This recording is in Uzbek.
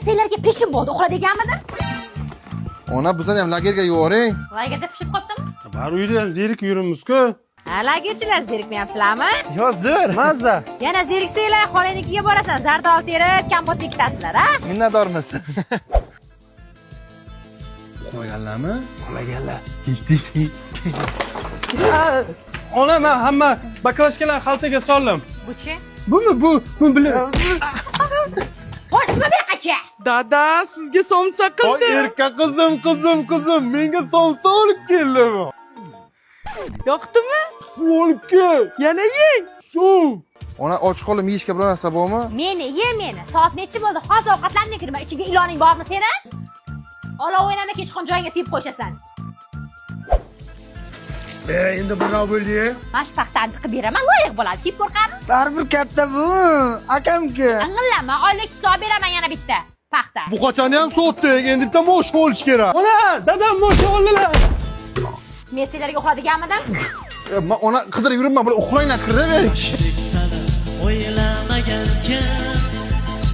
senlarga peshin bo'ldi, uxla deganmidim? Ona bizdan ham lagerga yuboring. Lagerda pishib qolibdimi? Bar uyda ham zerik yuribmiz-ku. Ha, lagerchilar zerikmayapsizlarmi? Yo, zo'r. Mazza. Yana zeriksanglar, xolanikiga borasan, zardol terib, kompot bekitasizlar, ha? Minnatdormiz. Uxlaganlarmi? Uxlaganlar. Ona, men hamma baklashkalarni xaltaga soldim. Buchi? Bu bilan. Qo'shma beqacha. Dada, sizga somsa Voy qildi. erka qizim, menga somsa olib keldimi? Yoqdimi? Suv olib kel. Yana yeng. Suv. Ona och qolib yeyishga biror narsa bormi? Meni, ye meni. Soat necha bo'ldi? Hozir ovqatlanmay kirma. Ichiga iloning bormi seni? Olov o'ynama, kechqurun joyingga sepib qo'yshasan. Endi bunday bo'ldi. Mana shu paxtani tiqib beraman, loyiq bo'ladi. Tip qo'rqadi. Baribir katta bu. Akamki. Ang'illama, oylik hisob beraman yana bitta. Paxta. Bu qachon ham sotdik, endi bitta mosh bo'lish kerak. Ona, dadam mo'sha oldilar. Men sizlarga uxla deganmidim? Men ona qidirib yuribman, bular uxlanglar, kiravering. O'ylamagan